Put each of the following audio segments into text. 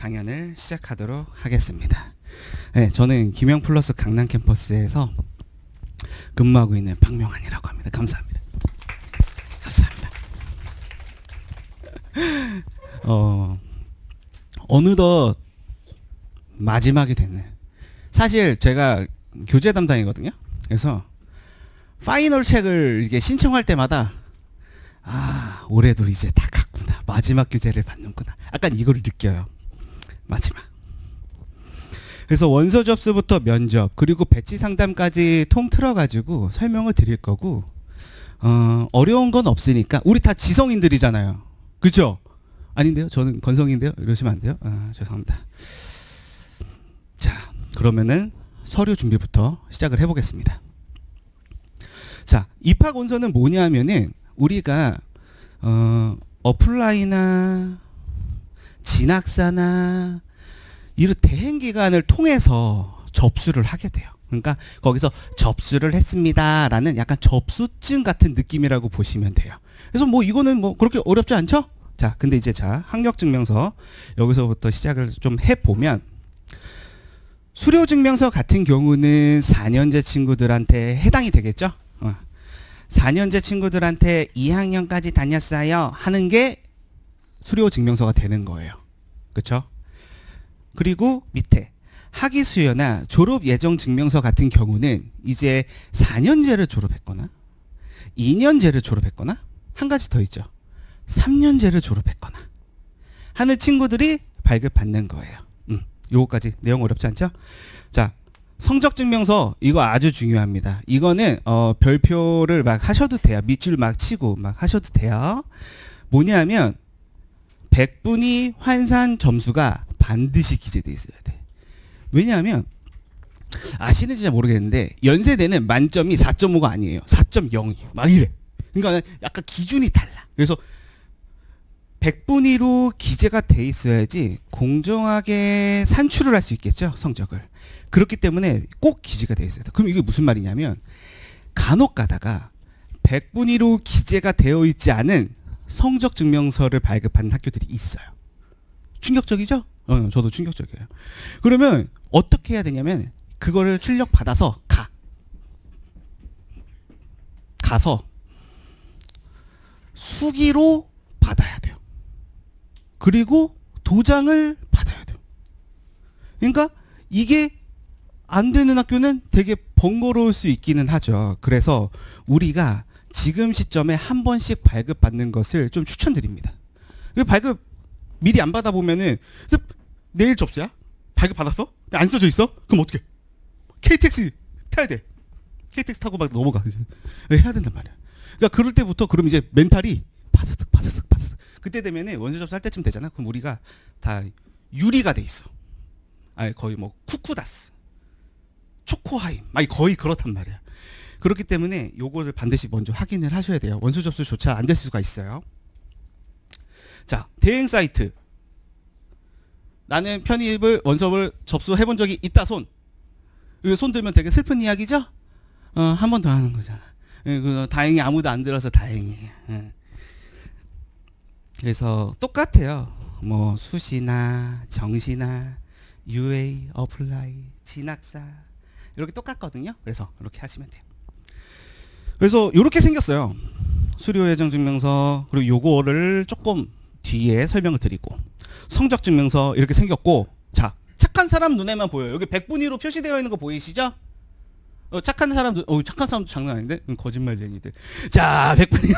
강연을 시작하도록 하겠습니다. 네, 저는 김영플러스 강남 캠퍼스에서 근무하고 있는 박명환이라고 합니다. 감사합니다. 감사합니다. 어느덧 마지막이 됐네. 사실 제가 교재 담당이거든요. 그래서 파이널 책을 이게 신청할 때마다 올해도 이제 다 갔구나. 마지막 교재를 받는구나. 약간 이걸 느껴요. 마지막. 그래서 원서 접수부터 면접 그리고 배치 상담까지 통틀어 가지고 설명을 드릴 거고 어려운 건 없으니까 우리 다 지성인들이잖아요. 그렇죠? 아닌데요? 저는 건성인데요. 이러시면 안 돼요. 죄송합니다. 자, 그러면은 서류 준비부터 시작을 해보겠습니다. 자, 입학 원서는 뭐냐면은 우리가 어플라이나 진학사나 이런 대행 기관을 통해서 접수를 하게 돼요. 그러니까 거기서 접수를 했습니다라는 약간 접수증 같은 느낌이라고 보시면 돼요. 그래서 뭐 이거는 뭐 그렇게 어렵지 않죠? 자, 근데 이제 학력증명서 여기서부터 시작을 좀 해보면 수료증명서 같은 경우는 4년제 친구들한테 해당이 되겠죠? 4년제 친구들한테 2학년까지 다녔어요 하는 게 수료증명서가 되는 거예요. 그렇죠? 그리고 밑에 학위수여나 졸업예정증명서 같은 경우는 이제 4년제를 졸업했거나 2년제를 졸업했거나 한 가지 더 있죠. 3년제를 졸업했거나 하는 친구들이 발급받는 거예요. 요거까지 내용 어렵지 않죠? 자, 성적증명서 이거 아주 중요합니다. 이거는 별표를 막 하셔도 돼요. 밑줄 막 치고 막 하셔도 돼요. 뭐냐면 100분위 환산 점수가 반드시 기재돼 있어야 돼. 왜냐하면 아시는지 잘 모르겠는데 연세대는 만점이 4.5가 아니에요. 4.0이 막 이래. 그러니까 약간 기준이 달라. 그래서 100분위로 기재가 돼 있어야지 공정하게 산출을 할 수 있겠죠, 성적을. 그렇기 때문에 꼭 기재가 돼 있어야 돼. 그럼 이게 무슨 말이냐면 간혹 가다가 100분위로 기재가 되어 있지 않은 성적 증명서를 발급하는 학교들이 있어요. 충격적이죠? 저도 충격적이에요. 그러면 어떻게 해야 되냐면 그거를 출력 받아서 가서 수기로 받아야 돼요. 그리고 도장을 받아야 돼요. 그러니까 이게 안 되는 학교는 되게 번거로울 수 있기는 하죠. 그래서 우리가 지금 시점에 한 번씩 발급받는 것을 좀 추천드립니다. 발급 미리 안 받아보면은 내일 접수야? 발급 받았어? 안 써져 있어? 그럼 어떻게? KTX 타야 돼. KTX 타고 막 넘어가. 해야 된단 말이야. 그러니까 그럴 때부터 그럼 이제 멘탈이 파스득. 그때 되면은 원서 접수할 때쯤 되잖아. 그럼 우리가 다 유리가 돼 있어. 거의 뭐 쿠쿠다스, 초코하임, 거의 그렇단 말이야. 그렇기 때문에 요거를 반드시 먼저 확인을 하셔야 돼요. 원서 접수조차 안 될 수가 있어요. 자, 대행 사이트. 나는 편입을 원서를 접수해 본 적이 있다 손. 이거 손 들면 되게 슬픈 이야기죠? 한 번 더 하는 거잖아. 다행히 아무도 안 들어서 다행이에요. 그래서 똑같아요. 뭐 수시나 정시나 UA, 어플라이, 진학사 이렇게 똑같거든요. 그래서 이렇게 하시면 돼요. 그래서 이렇게 생겼어요. 수료예정증명서 그리고 요거를 조금 뒤에 설명을 드리고 성적증명서 이렇게 생겼고 자 착한 사람 눈에만 보여요. 여기 100분위로 표시되어 있는 거 보이시죠? 착한 사람도 착한 사람도 장난 아닌데 거짓말쟁이들. 자 100분위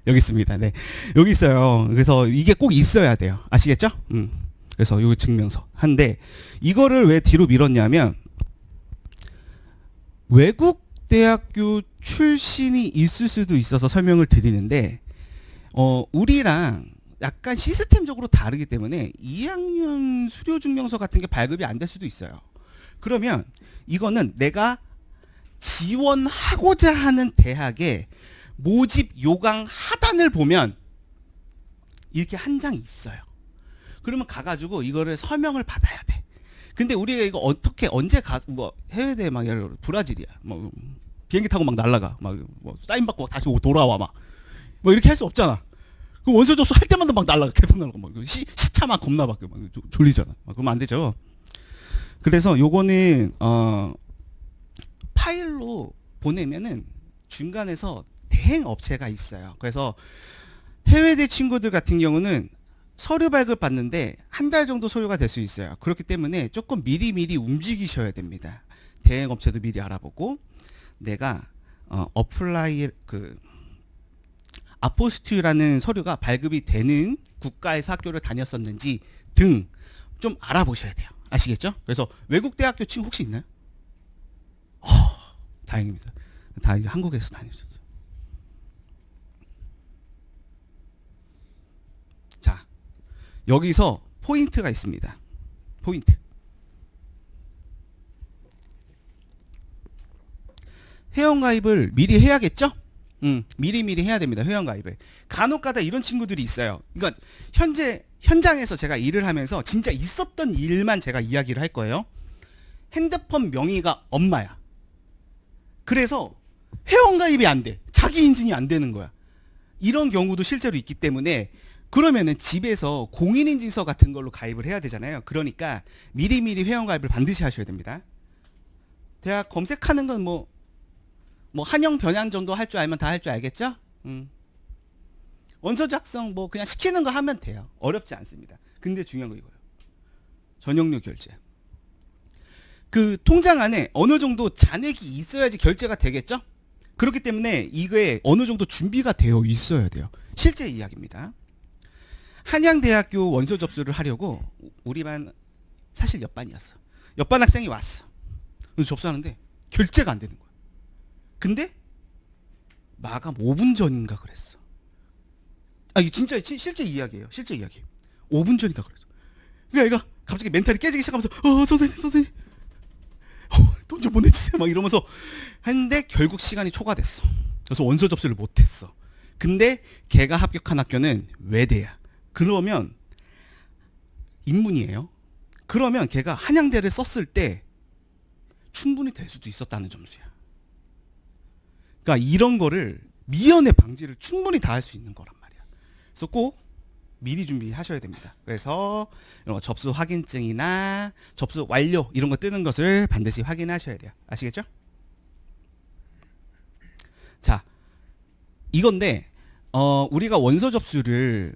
여기 있습니다. 네, 여기 있어요. 그래서 이게 꼭 있어야 돼요. 아시겠죠? 그래서 요 증명서 한데 이거를 왜 뒤로 밀었냐면 외국 대학교 출신이 있을 수도 있어서 설명을 드리는데 우리랑 약간 시스템적으로 다르기 때문에 2학년 수료증명서 같은 게 발급이 안 될 수도 있어요. 그러면 이거는 내가 지원하고자 하는 대학의 모집 요강 하단을 보면 이렇게 한 장이 있어요. 그러면 가가지고 이거를 서명을 받아야 돼. 근데 우리가 이거 어떻게 언제 뭐 해외대 막 예를 들어 브라질이야. 뭐 비행기 타고 막 날라가. 막 뭐 사인 받고 다시 돌아와 막. 뭐 이렇게 할 수 없잖아. 그 원서 접수 할 때마다 막 날라가, 계속 날라가. 막 시차 막 겁나 막 졸리잖아. 막 그러면 안 되죠. 그래서 요거는 파일로 보내면은 중간에서 대행 업체가 있어요. 그래서 해외대 친구들 같은 경우는 서류 발급 받는데 한 달 정도 소요가 될 수 있어요. 그렇기 때문에 조금 미리미리 움직이셔야 됩니다. 대행 업체도 미리 알아보고, 내가 어플라이 아포스튜라는 서류가 발급이 되는 국가에서 학교를 다녔었는지 등 좀 알아보셔야 돼요. 아시겠죠? 그래서 외국 대학교 친구 혹시 있나요? 다행입니다. 다 한국에서 다니셨어요. 자, 여기서 포인트가 있습니다. 포인트. 회원가입을 미리 해야겠죠? 미리미리 해야 됩니다. 회원가입을. 간혹가다 이런 친구들이 있어요. 그러니까 현장에서 제가 일을 하면서 진짜 있었던 일만 제가 이야기를 할 거예요. 핸드폰 명의가 엄마야. 그래서 회원가입이 안 돼. 자기 인증이 안 되는 거야. 이런 경우도 실제로 있기 때문에, 그러면은 집에서 공인인증서 같은 걸로 가입을 해야 되잖아요. 그러니까 미리미리 회원가입을 반드시 하셔야 됩니다. 대학 검색하는 건 뭐 한영 변양 정도 할 줄 알면 다 할 줄 알겠죠? 원서 작성 뭐 그냥 시키는 거 하면 돼요. 어렵지 않습니다. 근데 중요한 거 이거예요. 전용료 결제. 그 통장 안에 어느 정도 잔액이 있어야지 결제가 되겠죠? 그렇기 때문에 이거에 어느 정도 준비가 되어 있어야 돼요. 실제 이야기입니다. 한양대학교 원서 접수를 하려고 우리 반, 사실 옆반이었어. 옆반 학생이 왔어. 그래서 접수하는데 결제가 안 되는 거야. 근데 마감 5분 전인가 그랬어. 이게 진짜 실제 이야기예요. 실제 이야기. 5분 전인가 그랬어. 그러니까 얘가 갑자기 멘탈이 깨지기 시작하면서 선생님 돈 좀 보내주세요 막 이러면서 했는데 결국 시간이 초과됐어. 그래서 원서 접수를 못했어. 근데 걔가 합격한 학교는 외대야. 그러면 인문이에요. 그러면 걔가 한양대를 썼을 때 충분히 될 수도 있었다는 점수야. 그러니까 이런 거를 미연의 방지를 충분히 다 할 수 있는 거란 말이야. 그래서 꼭 미리 준비하셔야 됩니다. 그래서 이런 거 접수 확인증이나 접수 완료 이런 거 뜨는 것을 반드시 확인하셔야 돼요. 아시겠죠? 자, 이건데 우리가 원서 접수를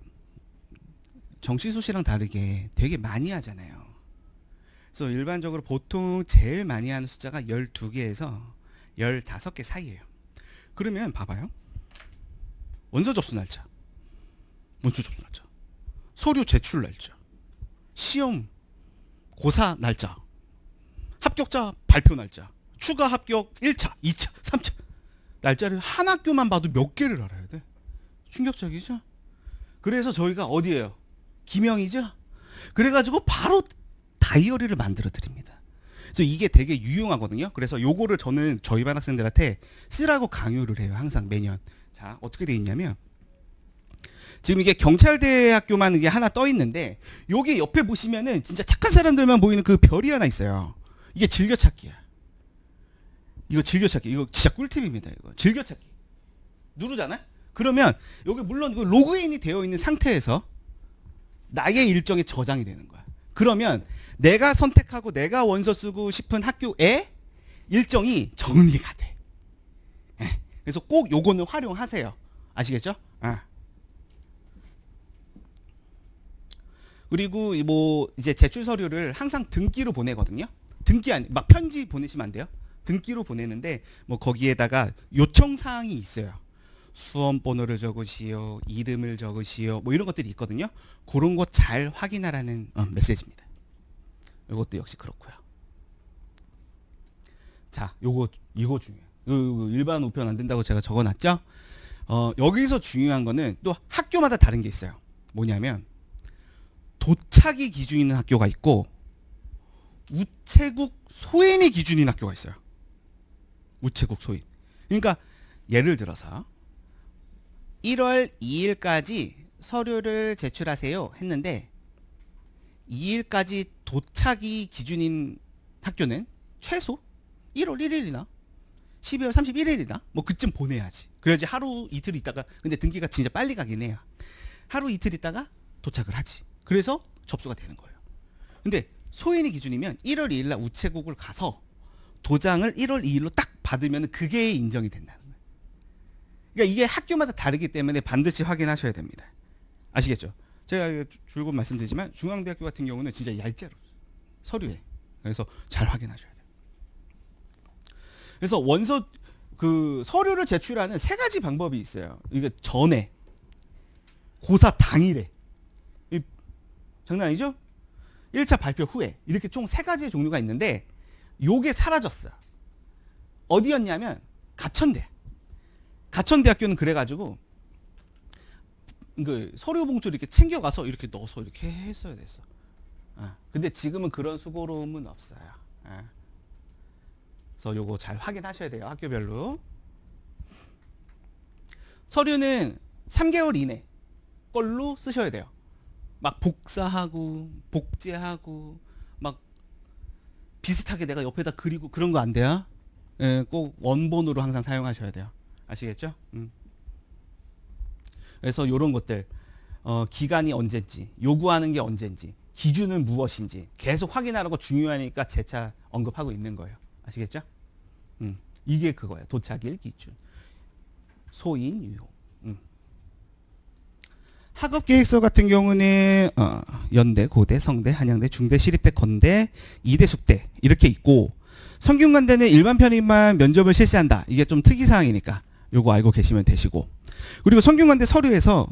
정시소시랑 다르게 되게 많이 하잖아요. 그래서 일반적으로 보통 제일 많이 하는 숫자가 12개에서 15개 사이예요. 그러면 봐봐요. 원서 접수 날짜, 서류 제출 날짜, 시험 고사 날짜, 합격자 발표 날짜, 추가 합격 1차, 2차, 3차 날짜를 한 학교만 봐도 몇 개를 알아야 돼. 충격적이죠? 그래서 저희가 어디예요? 기명이죠? 그래가지고 바로 다이어리를 만들어 드립니다. 그래서 이게 되게 유용하거든요. 그래서 요거를 저는 저희 반 학생들한테 쓰라고 강요를 해요. 항상 매년. 자, 어떻게 돼 있냐면 지금 이게 경찰대학교만 이게 하나 떠 있는데 여기 옆에 보시면은 진짜 착한 사람들만 보이는 그 별이 하나 있어요. 이게 즐겨찾기야. 이거 즐겨찾기. 이거 진짜 꿀팁입니다. 이거 즐겨찾기. 누르잖아? 그러면 여기 물론 이거 로그인이 되어 있는 상태에서 나의 일정에 저장이 되는 거야. 그러면 내가 선택하고 내가 원서 쓰고 싶은 학교에 일정이 정리가 돼. 그래서 꼭 요거는 활용하세요. 아시겠죠? 그리고 뭐 이제 제출 서류를 항상 등기로 보내거든요. 등기 아니 막 편지 보내시면 안 돼요. 등기로 보내는데 뭐 거기에다가 요청 사항이 있어요. 수험 번호를 적으시오, 이름을 적으시오, 뭐 이런 것들이 있거든요. 그런 거 잘 확인하라는 메시지입니다. 이것도 역시 그렇고요. 자, 이거 중요해요. 일반 우편 안 된다고 제가 적어놨죠. 여기서 중요한 거는 또 학교마다 다른 게 있어요. 뭐냐면 도착이 기준인 학교가 있고 우체국 소인이 기준인 학교가 있어요. 우체국 소인. 그러니까 예를 들어서 1월 2일까지 서류를 제출하세요 했는데 2일까지 도착이 기준인 학교는 최소 1월 1일이나 12월 31일이나 뭐 그쯤 보내야지. 그래야지 하루 이틀 있다가 근데 등기가 진짜 빨리 가긴 해요. 하루 이틀 있다가 도착을 하지. 그래서 접수가 되는 거예요. 근데 소인이 기준이면 1월 2일 날 우체국을 가서 도장을 1월 2일로 딱 받으면 그게 인정이 된다는 거예요. 그러니까 이게 학교마다 다르기 때문에 반드시 확인하셔야 됩니다. 아시겠죠? 제가 줄곧 말씀드리지만 중앙대학교 같은 경우는 진짜 얄짤로 서류에. 그래서 잘 확인하셔야 돼요. 그래서 원서 그 서류를 제출하는 세 가지 방법이 있어요. 이게 전에, 고사 당일에, 장난 아니죠? 1차 발표 후에 이렇게 총 세 가지의 종류가 있는데 요게 사라졌어요. 어디였냐면 가천대. 가천대학교는 그래가지고 그 서류 봉투를 이렇게 챙겨가서 이렇게 넣어서 이렇게 했어야 됐어. 근데 지금은 그런 수고로움은 없어요. 그래서 요거 잘 확인하셔야 돼요. 학교별로. 서류는 3개월 이내 걸로 쓰셔야 돼요. 막 복사하고 복제하고 막 비슷하게 내가 옆에다 그리고 그런 거 안 돼요. 꼭 원본으로 항상 사용하셔야 돼요. 아시겠죠? 그래서 요런 것들 기간이 언제인지, 요구하는 게 언제인지, 기준은 무엇인지 계속 확인하라고 중요하니까 재차 언급하고 있는 거예요. 아시겠죠? 이게 그거예요. 도착일 기준. 소인 유효. 학업계획서 같은 경우는 연대, 고대, 성대, 한양대, 중대, 시립대, 건대, 이대, 숙대 이렇게 있고, 성균관대는 일반 편입만 면접을 실시한다. 이게 좀 특이사항이니까 요거 알고 계시면 되시고, 그리고 성균관대 서류에서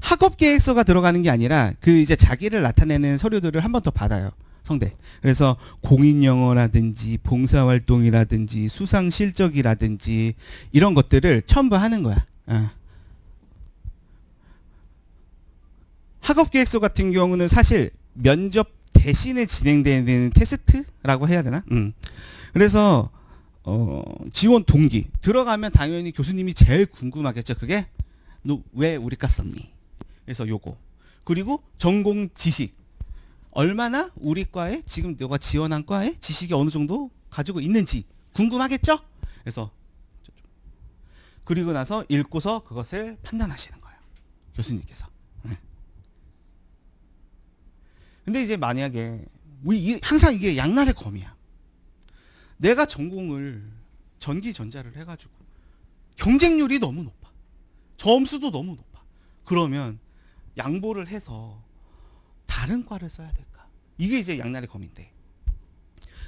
학업계획서가 들어가는 게 아니라 그 이제 자기를 나타내는 서류들을 한 번 더 받아요. 성대. 그래서 공인영어라든지 봉사활동이라든지 수상실적이라든지 이런 것들을 첨부하는 거야. 학업계획서 같은 경우는 사실 면접 대신에 진행되는 테스트라고 해야 되나? 그래서 지원 동기 들어가면 당연히 교수님이 제일 궁금하겠죠. 그게 너 왜 우리과 썼니? 그래서 요거. 그리고 전공 지식 얼마나 우리 과에 지금 너가 지원한 과에 지식이 어느 정도 가지고 있는지 궁금하겠죠? 그래서 그리고 나서 읽고서 그것을 판단하시는 거예요. 교수님께서. 근데 이제 만약에 항상 이게 양날의 검이야. 내가 전공을 전기전자를 해가지고 경쟁률이 너무 높아. 점수도 너무 높아. 그러면 양보를 해서 다른 과를 써야 될까? 이게 이제 양날의 검인데.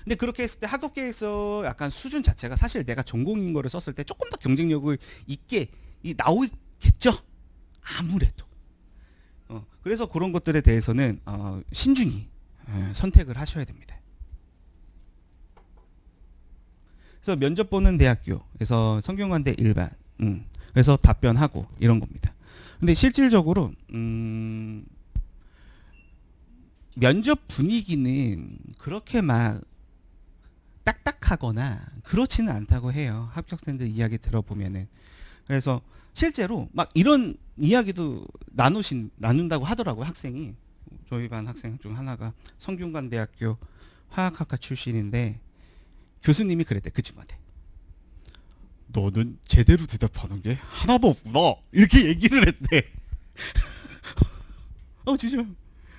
근데 그렇게 했을 때 학업계획서 약간 수준 자체가 사실 내가 전공인 거를 썼을 때 조금 더 경쟁력을 있게 나오겠죠? 아무래도. 그래서 그런 것들에 대해서는 신중히 선택을 하셔야 됩니다. 그래서 면접 보는 대학교, 그래서 성균관대 일반, 그래서 답변하고 이런 겁니다. 근데 실질적으로 면접 분위기는 그렇게 막 딱딱하거나 그렇지는 않다고 해요. 합격생들 이야기 들어보면은. 그래서 실제로 막 이런 이야기도 나눈다고 하더라고요. 학생이. 저희 반 학생 중 하나가 성균관대학교 화학학과 출신인데 교수님이 그랬대. 그 친구한테. 너는 제대로 대답하는 게 하나도 없구나. 이렇게 얘기를 했대. 진짜.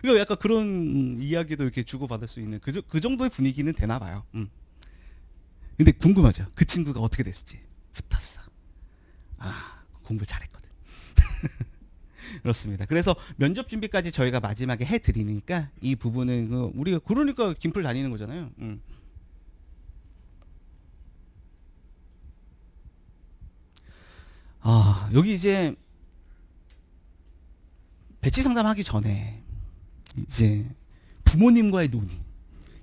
그러니까 약간 그런 이야기도 이렇게 주고받을 수 있는 그 정도의 분위기는 되나 봐요. 근데 궁금하죠. 그 친구가 어떻게 됐을지. 붙었어. 공부 잘했거든. 그렇습니다. 그래서 면접 준비까지 저희가 마지막에 해드리니까 이 부분은 우리가 그러니까 김풀 다니는 거잖아요. 여기 이제 배치 상담하기 전에 이제 부모님과의 논의,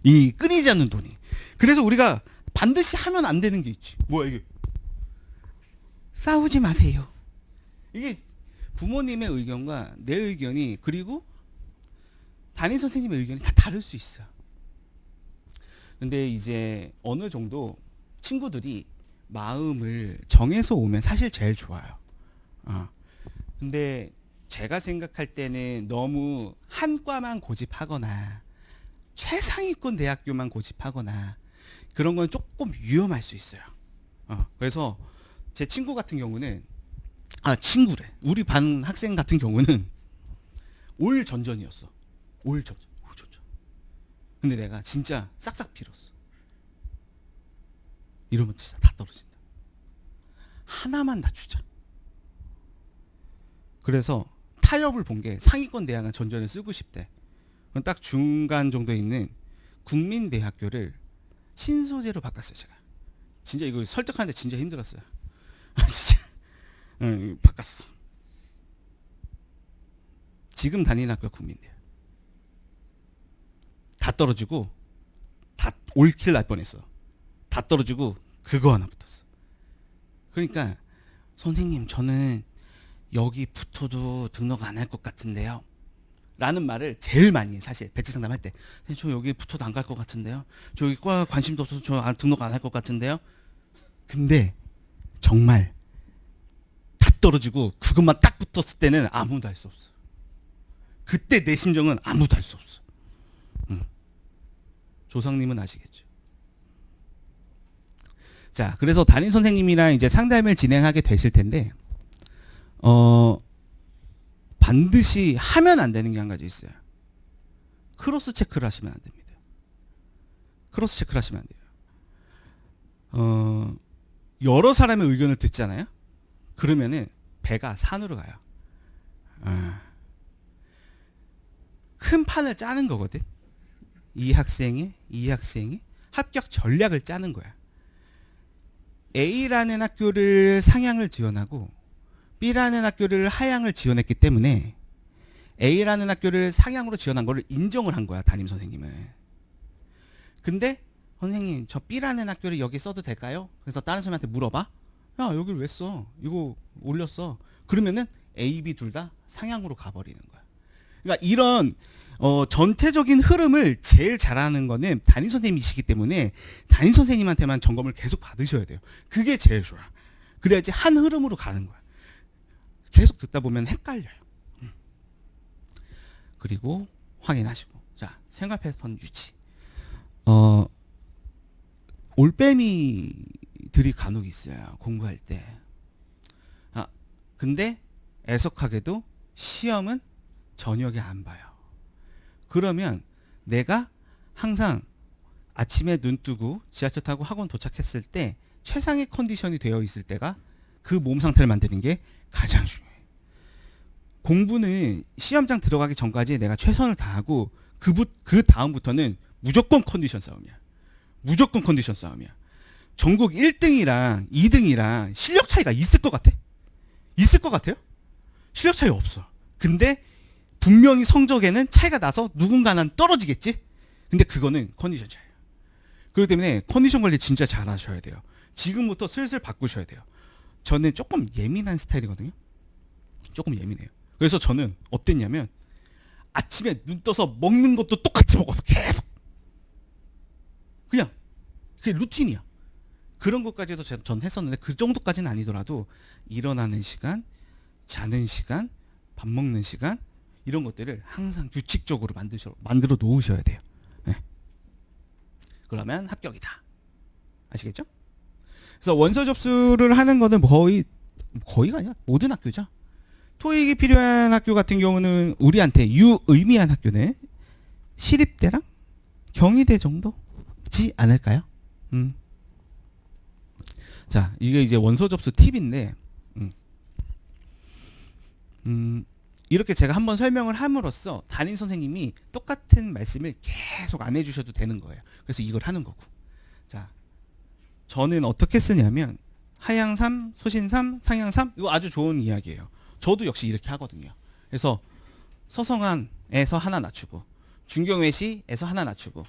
이 끊이지 않는 논의. 그래서 우리가 반드시 하면 안 되는 게 있지. 뭐야 이게? 싸우지 마세요. 이게 부모님의 의견과 내 의견이 그리고 담임 선생님의 의견이 다 다를 수 있어요. 근데 이제 어느 정도 친구들이 마음을 정해서 오면 사실 제일 좋아요. 근데 제가 생각할 때는 너무 한 과만 고집하거나 최상위권 대학교만 고집하거나 그런 건 조금 위험할 수 있어요. 그래서 제 친구 같은 경우는 친구래. 우리 반 학생 같은 경우는 올 전전이었어. 올 전전. 근데 내가 진짜 싹싹 빌었어. 이러면 진짜 다 떨어진다. 하나만 낮추자. 그래서 타협을 본 게 상위권 대학은 전전을 쓰고 싶대. 딱 중간 정도에 있는 국민대학교를 신소재로 바꿨어요. 제가 진짜 이거 설득하는데 진짜 힘들었어요. 진짜 바꿨어. 지금 다니는 학교가 국민대학. 다 떨어지고 다 올킬 날 뻔했어. 다 떨어지고 그거 하나 붙었어. 그러니까 선생님 저는 여기 붙어도 등록 안 할 것 같은데요 라는 말을 제일 많이 해. 사실 배치 상담할 때 저 여기 붙어도 안 갈 것 같은데요, 저 여기 과 관심도 없어서 저 등록 안 할 것 같은데요. 근데 정말 다 떨어지고 그것만 딱 붙었을 때는 아무도 할 수 없어. 그때 내 심정은 아무도 할 수 없어. 조상님은 아시겠죠. 자, 그래서 담임 선생님이랑 이제 상담을 진행하게 되실 텐데, 반드시 하면 안 되는 게 한 가지 있어요. 크로스 체크를 하시면 안 됩니다. 크로스 체크를 하시면 안 돼요. 여러 사람의 의견을 듣잖아요. 그러면은 배가 산으로 가요. 큰 판을 짜는 거거든. 이 학생이 합격 전략을 짜는 거야. A라는 학교를 상향을 지원하고 B라는 학교를 하향을 지원했기 때문에 A라는 학교를 상향으로 지원한 거를 인정을 한 거야, 담임 선생님은. 근데 선생님 저 B라는 학교를 여기 써도 될까요? 그래서 다른 사람한테 물어봐. 야 여기를 왜 써? 이거 올렸어. 그러면은 A, B 둘 다 상향으로 가버리는 거야. 그러니까 이런 전체적인 흐름을 제일 잘하는 거는 담임 선생님이시기 때문에 담임 선생님한테만 점검을 계속 받으셔야 돼요. 그게 제일 좋아. 그래야지 한 흐름으로 가는 거야. 계속 듣다 보면 헷갈려요. 그리고 확인하시고, 자, 생활 패턴 유지. 올빼미들이 간혹 있어요, 공부할 때. 근데 애석하게도 시험은 저녁에 안 봐요. 그러면 내가 항상 아침에 눈 뜨고 지하철 타고 학원 도착했을 때 최상의 컨디션이 되어 있을 때가 그 몸 상태를 만드는 게 가장 중요해. 공부는 시험장 들어가기 전까지 내가 최선을 다하고 그 다음부터는 무조건 컨디션 싸움이야. 무조건 컨디션 싸움이야. 전국 1등이랑 2등이랑 실력 차이가 있을 것 같아? 있을 것 같아요? 실력 차이 없어. 근데 분명히 성적에는 차이가 나서 누군가는 떨어지겠지? 근데 그거는 컨디션 차이예요. 그렇기 때문에 컨디션 관리 진짜 잘 하셔야 돼요. 지금부터 슬슬 바꾸셔야 돼요. 저는 조금 예민한 스타일이거든요. 조금 예민해요. 그래서 저는 어땠냐면 아침에 눈 떠서 먹는 것도 똑같이 먹었어. 계속. 그냥 그게 루틴이야. 그런 것까지도 전 했었는데 그 정도까지는 아니더라도 일어나는 시간, 자는 시간, 밥 먹는 시간 이런 것들을 항상 규칙적으로 만들어 놓으셔야 돼요. 네. 그러면 합격이다. 아시겠죠? 그래서 원서 접수를 하는 거는 거의가 아니라 모든 학교죠. 토익이 필요한 학교 같은 경우는 우리한테 유의미한 학교는 시립대랑 경희대 정도지 않을까요? 자, 이게 이제 원서 접수 팁인데, 이렇게 제가 한번 설명을 함으로써 담임 선생님이 똑같은 말씀을 계속 안 해주셔도 되는 거예요. 그래서 이걸 하는 거고. 자, 저는 어떻게 쓰냐면 하향 3, 소신 3, 상향 3 이거 아주 좋은 이야기예요. 저도 역시 이렇게 하거든요. 그래서 서성안에서 하나 낮추고 중경외시에서 하나 낮추고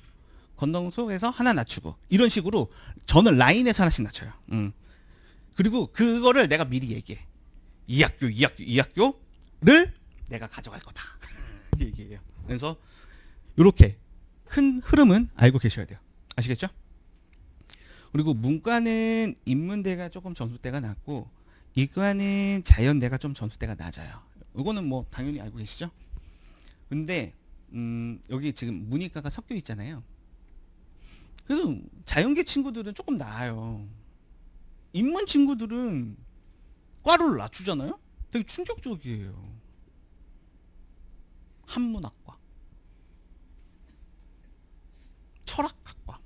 건동수에서 하나 낮추고 이런 식으로 저는 라인에서 하나씩 낮춰요. 그리고 그거를 내가 미리 얘기해. 이 학교를 내가 가져갈 거다. 얘기해요. 그래서 이렇게 큰 흐름은 알고 계셔야 돼요. 아시겠죠? 그리고 문과는 인문대가 조금 점수대가 낮고 이과는 자연대가 좀 점수대가 낮아요. 이거는 뭐 당연히 알고 계시죠? 근데 여기 지금 문이과가 섞여 있잖아요. 그래서 자연계 친구들은 조금 나아요. 인문 친구들은 과를 낮추잖아요. 되게 충격적이에요. 한문학과, 철학학과,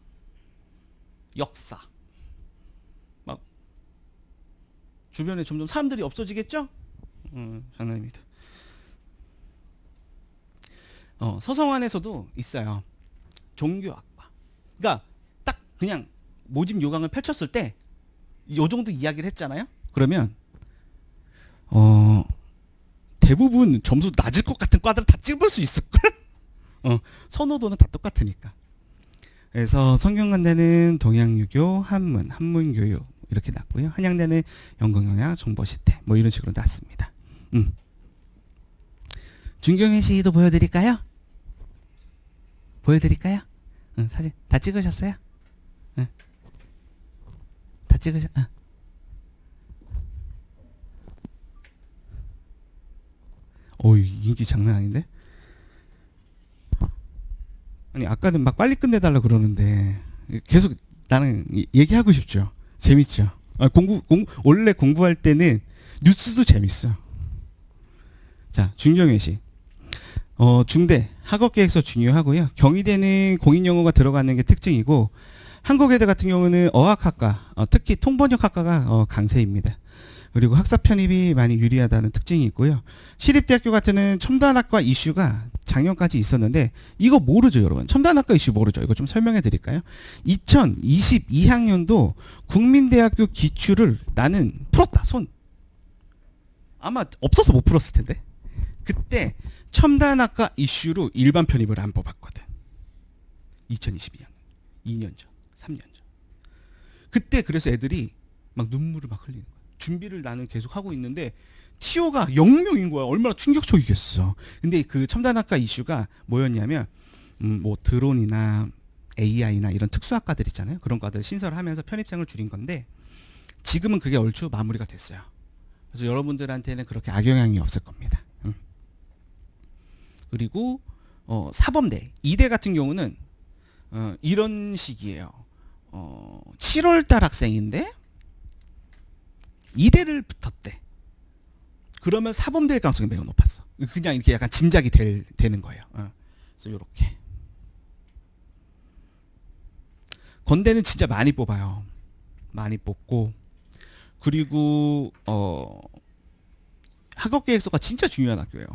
역사. 막 주변에 점점 사람들이 없어지겠죠? 장난입니다. 서성환에서도 있어요. 종교학과. 그러니까 딱 그냥 모집 요강을 펼쳤을 때 요 정도 이야기를 했잖아요. 그러면 대부분 점수 낮을 것 같은 과들을 다 찍을 수 있을걸? 선호도는 다 똑같으니까. 그래서 성균관대는 동양유교, 한문, 한문교육 이렇게 났고요. 한양대는 연극영양, 정보시대 뭐 이런 식으로 났습니다. 준경회 시도 보여드릴까요? 보여드릴까요? 사진 다 찍으셨어요? 다 찍으셨? 인기 장난 아닌데? 아니 아까는 막 빨리 끝내달라 그러는데 계속 나는 얘기하고 싶죠. 재밌죠. 원래 공부할 때는 뉴스도 재밌어. 자, 중경외시. 중대 학업계획서 중요하고요. 경희대는 공인영어가 들어가는 게 특징이고 한국외대 같은 경우는 어학학과, 특히 통번역학과가 강세입니다. 그리고 학사 편입이 많이 유리하다는 특징이 있고요. 시립대학교 같은 경우는 첨단학과 이슈가 작년까지 있었는데 이거 모르죠, 여러분. 첨단학과 이슈 모르죠. 이거 좀 설명해 드릴까요? 2022학년도 국민대학교 기출을 나는 풀었다. 손. 아마 없어서 못 풀었을 텐데. 그때 첨단학과 이슈로 일반 편입을 안 뽑았거든. 2022년. 2년 전. 3년 전. 그때 그래서 애들이 막 눈물을 막 흘리는 거야. 준비를 나는 계속 하고 있는데 TO가 0명인 거야. 얼마나 충격적이겠어. 근데 그 첨단학과 이슈가 뭐였냐면 뭐 드론이나 AI나 이런 특수학과들 있잖아요. 그런 과들 신설하면서 편입생을 줄인 건데 지금은 그게 얼추 마무리가 됐어요. 그래서 여러분들한테는 그렇게 악영향이 없을 겁니다. 그리고 사범대, 이대 같은 경우는 이런 식이에요. 7월달 학생인데 이대를 붙었대. 그러면 사범될 가능성이 매우 높았어. 그냥 이렇게 약간 짐작이 되는 거예요. 그래서 이렇게 건대는 진짜 많이 뽑아요. 많이 뽑고 그리고 학업계획서가 진짜 중요한 학교예요.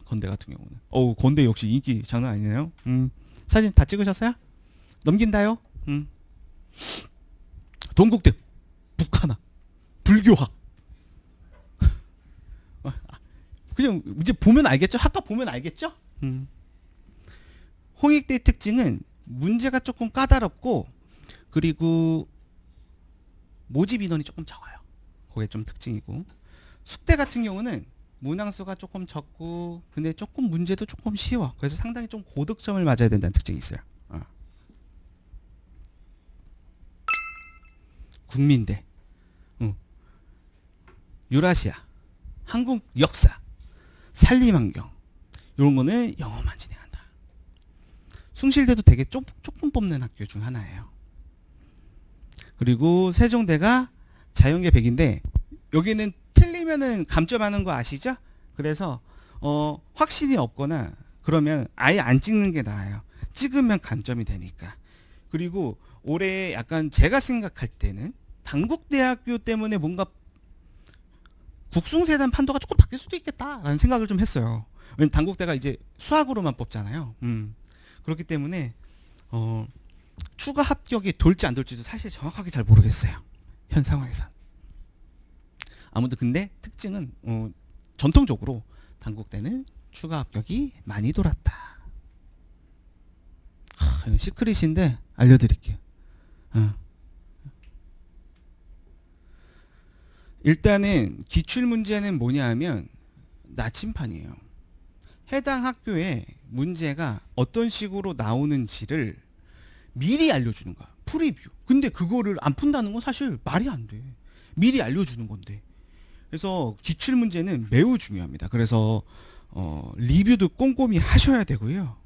건대 같은 경우는. 건대 역시 인기 장난 아니네요. 사진 다 찍으셨어요? 넘긴다요. 동국대, 북한학, 불교학. 그냥 이제 보면 알겠죠? 학과 보면 알겠죠? 홍익대의 특징은 문제가 조금 까다롭고 그리고 모집 인원이 조금 적어요. 그게 좀 특징이고 숙대 같은 경우는 문항수가 조금 적고 근데 조금 문제도 조금 쉬워. 그래서 상당히 좀 고득점을 맞아야 된다는 특징이 있어요. 국민대, 유라시아, 한국 역사, 산림환경 이런 거는 영어만 진행한다. 숭실대도 되게 조금 뽑는 학교 중 하나예요. 그리고 세종대가 자연계 100인데 여기는 틀리면은 감점하는 거 아시죠? 그래서 확신이 없거나 그러면 아예 안 찍는 게 나아요. 찍으면 감점이 되니까. 그리고 올해 약간 제가 생각할 때는 단국대학교 때문에 뭔가 국숭세단 판도가 조금 바뀔 수도 있겠다라는 생각을 좀 했어요. 왜냐면 단국대가 이제 수학으로만 뽑잖아요. 그렇기 때문에 추가 합격이 돌지 안 돌지도 사실 정확하게 잘 모르겠어요. 현 상황에선. 아무튼 근데 특징은 전통적으로 단국대는 추가 합격이 많이 돌았다. 이건 시크릿인데 알려드릴게요. 일단은 기출 문제는 뭐냐 하면 나침판이에요. 해당 학교에 문제가 어떤 식으로 나오는지를 미리 알려주는 거야. 프리뷰. 근데 그거를 안 푼다는 건 사실 말이 안 돼. 미리 알려주는 건데. 그래서 기출 문제는 매우 중요합니다. 그래서 리뷰도 꼼꼼히 하셔야 되고요.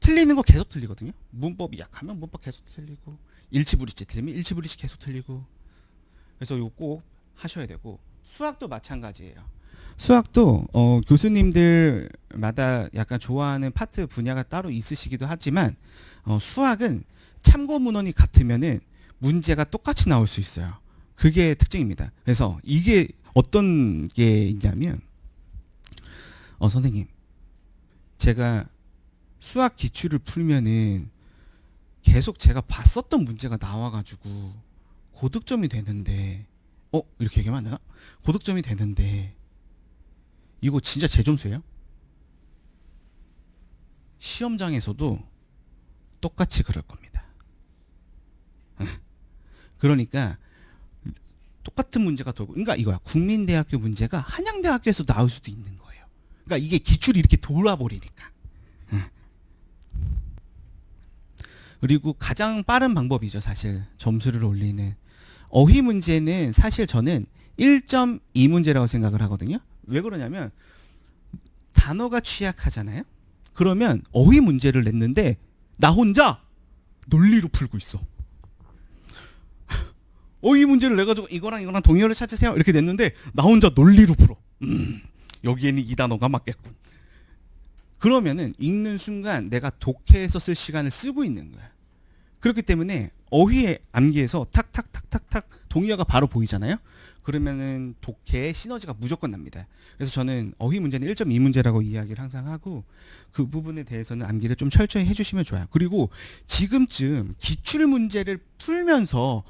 틀리는 거 계속 틀리거든요. 문법이 약하면 문법 계속 틀리고 일치불이치 틀리면 일치불이치 계속 틀리고 그래서 이거 꼭 하셔야 되고 수학도 마찬가지예요. 수학도 교수님들마다 약간 좋아하는 파트 분야가 따로 있으시기도 하지만 수학은 참고 문헌이 같으면은 문제가 똑같이 나올 수 있어요. 그게 특징입니다. 그래서 이게 어떤 게 있냐면 선생님 제가 수학 기출을 풀면은 계속 제가 봤었던 문제가 나와가지고 고득점이 되는데 이렇게 얘기하면 안 되나? 고득점이 되는데 이거 진짜 제 점수예요? 시험장에서도 똑같이 그럴 겁니다. 그러니까 똑같은 문제가 돌고, 그러니까 이거야. 국민대학교 문제가 한양대학교에서 나올 수도 있는 거예요. 그러니까 이게 기출이 이렇게 돌아버리니까. 그리고 가장 빠른 방법이죠, 사실 점수를 올리는. 어휘 문제는 사실 저는 1.2 문제라고 생각을 하거든요. 왜 그러냐면 단어가 취약하잖아요. 그러면 어휘 문제를 냈는데 나 혼자 논리로 풀고 있어. 어휘 문제를 내가지고 이거랑 동의어를 찾으세요 이렇게 냈는데 나 혼자 논리로 풀어. 여기에는 이 단어가 맞겠군. 그러면은 읽는 순간 내가 독해에서 쓸 시간을 쓰고 있는 거야. 그렇기 때문에 어휘의 암기에서 탁탁탁탁탁 동의어가 바로 보이잖아요. 그러면은 독해의 시너지가 무조건 납니다. 그래서 저는 어휘 문제는 1.2 문제라고 이야기를 항상 하고 그 부분에 대해서는 암기를 좀 철저히 해주시면 좋아요. 그리고 지금쯤 기출 문제를 풀면서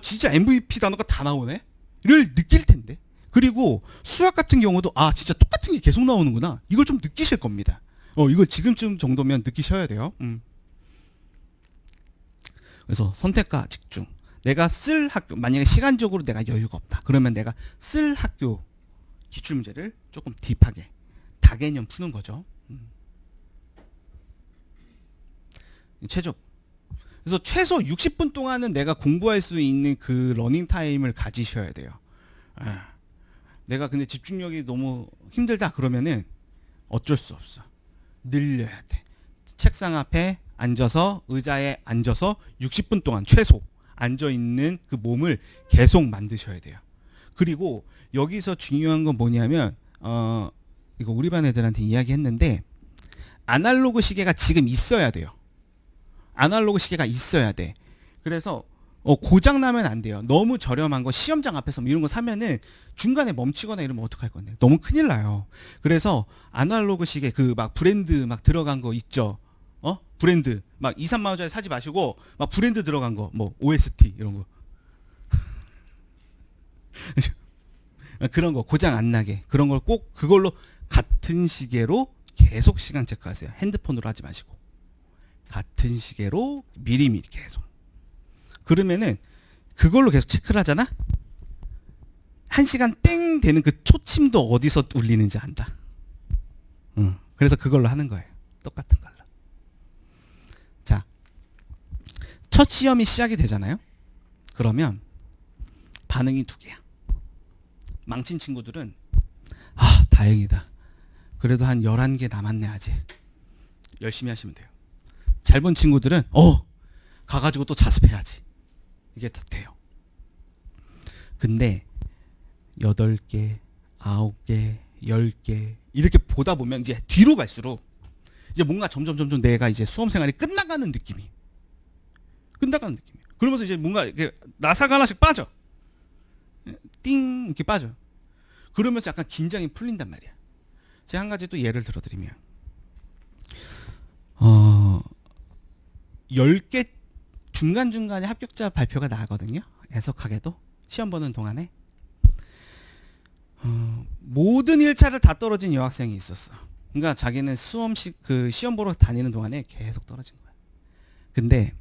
진짜 MVP 단어가 다 나오네? 를 느낄 텐데. 그리고 수학 같은 경우도 진짜 똑같은 게 계속 나오는구나. 이걸 좀 느끼실 겁니다. 이거 지금쯤 정도면 느끼셔야 돼요. 그래서 선택과 집중. 내가 쓸 학교, 만약에 시간적으로 내가 여유가 없다. 그러면 내가 쓸 학교 기출 문제를 조금 딥하게 다개념 푸는 거죠. 최종. 그래서 최소 60분 동안은 내가 공부할 수 있는 그 러닝 타임을 가지셔야 돼요. 내가 근데 집중력이 너무 힘들다 그러면은 어쩔 수 없어. 늘려야 돼. 책상 앞에 앉아서 의자에 앉아서 60분 동안 최소 앉아 있는 그 몸을 계속 만드셔야 돼요. 그리고 여기서 중요한 건 뭐냐면 이거 우리 반 애들한테 이야기했는데 아날로그 시계가 지금 있어야 돼요. 아날로그 시계가 있어야 돼. 그래서 고장 나면 안 돼요. 너무 저렴한 거 시험장 앞에서 뭐 이런 거 사면은 중간에 멈추거나 이러면 어떡할 건데. 너무 큰일 나요. 그래서 아날로그 시계 그 막 브랜드 막 들어간 거 있죠. 브랜드 막 2, 3만 원짜리 사지 마시고 막 브랜드 들어간 거 뭐 OST 이런 거. 그런 거 고장 안 나게 그런 걸 꼭 그걸로 같은 시계로 계속 시간 체크하세요. 핸드폰으로 하지 마시고 같은 시계로 미리미리 계속. 그러면은 그걸로 계속 체크를 하잖아. 1시간 땡 되는 그 초침도 어디서 울리는지 안다. 그래서 그걸로 하는 거예요. 똑같은 걸로. 자, 첫 시험이 시작이 되잖아요. 그러면 반응이 두 개야. 망친 친구들은 다행이다. 그래도 한 11개 남았네 아직. 열심히 하시면 돼요. 잘 본 친구들은 가가지고 또 자습해야지. 이게 다 돼요. 근데 8개, 9개, 10개 이렇게 보다 보면 이제 뒤로 갈수록 이제 뭔가 점점 내가 이제 수험 생활이 끝나가는 느낌이. 그러면서 이제 뭔가 이렇게 나사가 하나씩 빠져. 띵 이렇게 빠져. 그러면서 약간 긴장이 풀린단 말이야. 제가 한 가지 또 예를 들어드리면 10개 중간중간에 합격자 발표가 나거든요. 애석하게도 시험 보는 동안에 모든 1차를 다 떨어진 여학생이 있었어. 그러니까 자기는 그 시험 보러 다니는 동안에 계속 떨어진 거야. 근데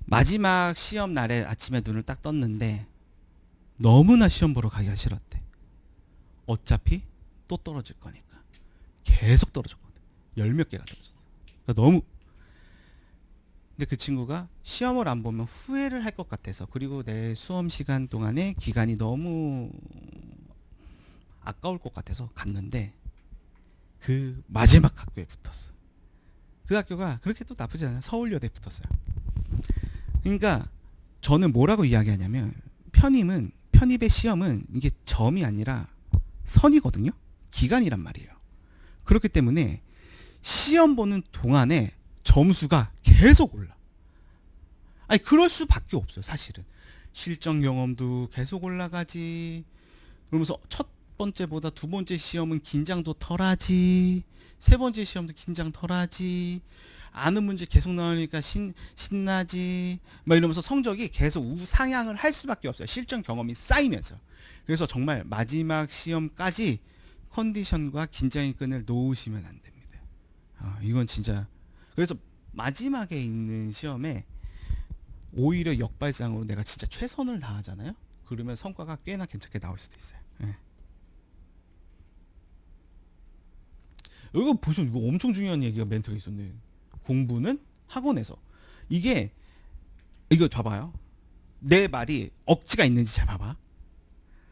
마지막 시험 날에 아침에 눈을 딱 떴는데 너무나 시험 보러 가기가 싫었대. 어차피 또 떨어질 거니까. 계속 떨어졌거든. 10몇 개가 떨어졌어. 그러니까 너무. 근데 그 친구가 시험을 안 보면 후회를 할 것 같아서, 그리고 내 수험 시간 동안에 기간이 너무 아까울 것 같아서 갔는데 그 마지막 학교에 붙었어. 그 학교가 그렇게 또 나쁘지 않아요. 서울여대 붙었어요. 그러니까 저는 뭐라고 이야기하냐면 편입의 시험은 이게 점이 아니라 선이거든요. 기간이란 말이에요. 그렇기 때문에 시험 보는 동안에 점수가 계속 올라. 아니 그럴 수밖에 없어요. 사실은 실전 경험도 계속 올라가지. 그러면서 첫 번째보다 두 번째 시험은 긴장도 덜하지. 세 번째 시험도 긴장 덜하지. 아는 문제 계속 나오니까 신나지. 막 이러면서 성적이 계속 우상향을 할 수밖에 없어요. 실전 경험이 쌓이면서. 그래서 정말 마지막 시험까지 컨디션과 긴장의 끈을 놓으시면 안 됩니다. 이건 진짜. 그래서 마지막에 있는 시험에 오히려 역발상으로 내가 진짜 최선을 다하잖아요. 그러면 성과가 꽤나 괜찮게 나올 수도 있어요. 예. 이거 보시면 이거 엄청 중요한 얘기가 멘트가 있었네. 공부는 학원에서. 이거 봐봐요. 내 말이 억지가 있는지 잘 봐봐.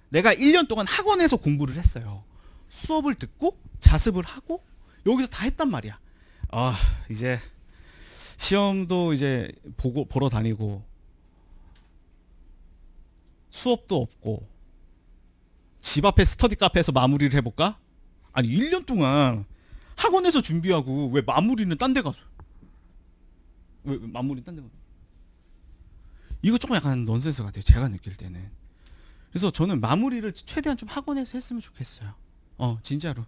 내가 1년 동안 학원에서 공부를 했어요. 수업을 듣고 자습을 하고 여기서 다 했단 말이야. 이제 시험도 이제 보러 다니고 수업도 없고 집 앞에 스터디 카페에서 마무리를 해볼까? 아니 1년 동안 학원에서 준비하고 왜 마무리는 딴 데 가서 왜 마무리는 딴 데 가서 이거 조금 약간 넌센스 같아요. 제가 느낄 때는. 그래서 저는 마무리를 최대한 좀 학원에서 했으면 좋겠어요. 진짜로.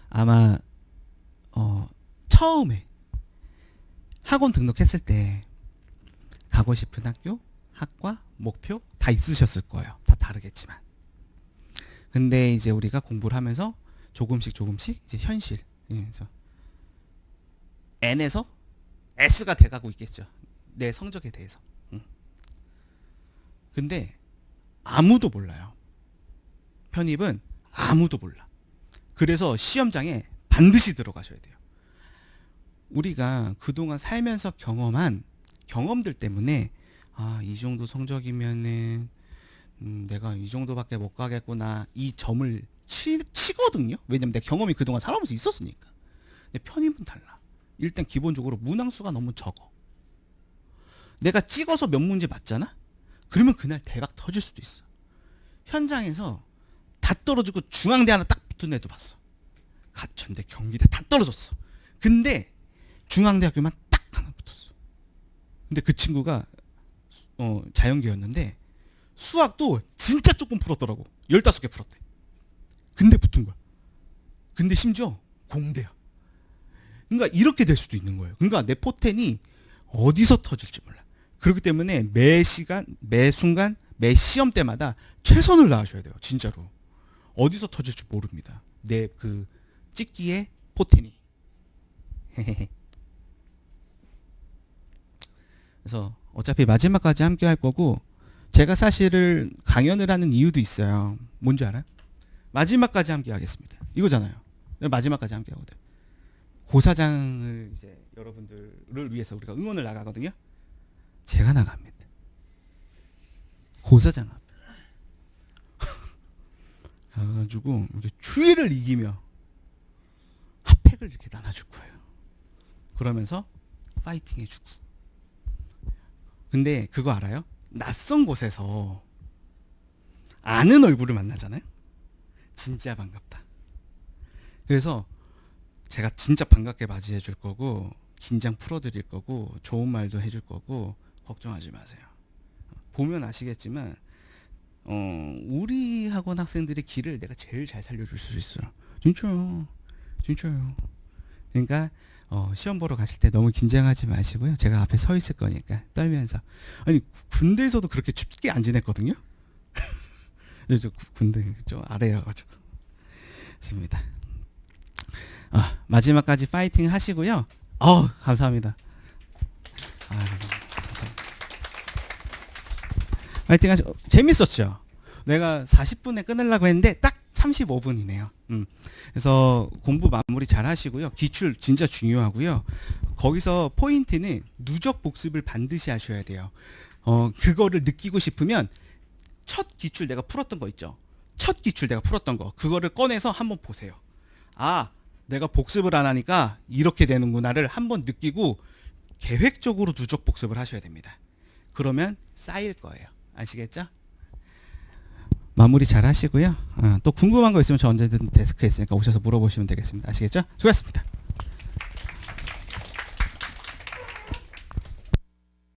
아마 처음에 학원 등록했을 때 가고 싶은 학교, 학과, 목표 다 있으셨을 거예요. 다 다르겠지만. 근데 이제 우리가 공부를 하면서 조금씩 이제 현실. 그래서 N에서 S가 돼가고 있겠죠. 내 성적에 대해서. 근데 아무도 몰라요. 편입은 아무도 몰라. 그래서 시험장에 반드시 들어가셔야 돼요. 우리가 그동안 살면서 경험한 경험들 때문에 이 정도 성적이면은 내가 이 정도밖에 못 가겠구나 이 점을 치거든요. 왜냐면 내 경험이 그동안 살아오면서 있었으니까. 근데 편입은 달라. 일단 기본적으로 문항수가 너무 적어. 내가 찍어서 몇 문제 맞잖아? 그러면 그날 대박 터질 수도 있어. 현장에서 다 떨어지고 중앙대 하나 딱 붙은 애도 봤어. 가천대, 경기대 다 떨어졌어. 근데 중앙대학교만 딱 하나 붙었어. 근데 그 친구가 자연계였는데 수학도 진짜 조금 풀었더라고. 15개 풀었대. 근데 붙은 거야. 근데 심지어 공대야. 그러니까 이렇게 될 수도 있는 거예요. 그러니까 내 포텐이 어디서 터질지 몰라. 그렇기 때문에 매 시간, 매 순간, 매 시험 때마다 최선을 다하셔야 돼요. 진짜로. 어디서 터질지 모릅니다. 내 그 찍기의 포텐이. 그래서 어차피 마지막까지 함께 할 거고 제가 사실은 강연을 하는 이유도 있어요. 뭔지 알아요? 마지막까지 함께 하겠습니다. 이거잖아요. 마지막까지 함께 하거든. 고사장을 이제 여러분들을 위해서 우리가 응원을 나가거든요. 제가 나갑니다. 고사장 앞에 가가지고 이렇게 추위를 이기며 핫팩을 이렇게 나눠줄 거예요. 그러면서 파이팅 해주고. 근데 그거 알아요? 낯선 곳에서 아는 얼굴을 만나잖아요. 진짜 반갑다. 그래서 제가 진짜 반갑게 맞이해 줄 거고 긴장 풀어드릴 거고 좋은 말도 해줄 거고 걱정하지 마세요. 보면 아시겠지만 우리 학원 학생들의 길을 내가 제일 잘 살려줄 수 있어요. 진짜요. 그러니까 시험 보러 가실 때 너무 긴장하지 마시고요. 제가 앞에 서 있을 거니까 떨면서. 아니 군대에서도 그렇게 춥게 안 지냈거든요. 저 군대 좀 아래여가지고. 좋습니다. 마지막까지 파이팅 하시고요. 감사합니다. 감사합니다. 파이팅 하시고. 재밌었죠? 내가 40분에 끊으려고 했는데 딱 35분이네요. 그래서 공부 마무리 잘 하시고요. 기출 진짜 중요하고요. 거기서 포인트는 누적 복습을 반드시 하셔야 돼요. 그거를 느끼고 싶으면 첫 기출 내가 풀었던 거 있죠. 첫 기출 내가 풀었던 거 그거를 꺼내서 한번 보세요. 내가 복습을 안 하니까 이렇게 되는구나를 한번 느끼고 계획적으로 누적 복습을 하셔야 됩니다. 그러면 쌓일 거예요. 아시겠죠? 마무리 잘 하시고요. 또 궁금한 거 있으면 저 언제든 데스크에 있으니까 오셔서 물어보시면 되겠습니다. 아시겠죠? 수고하셨습니다.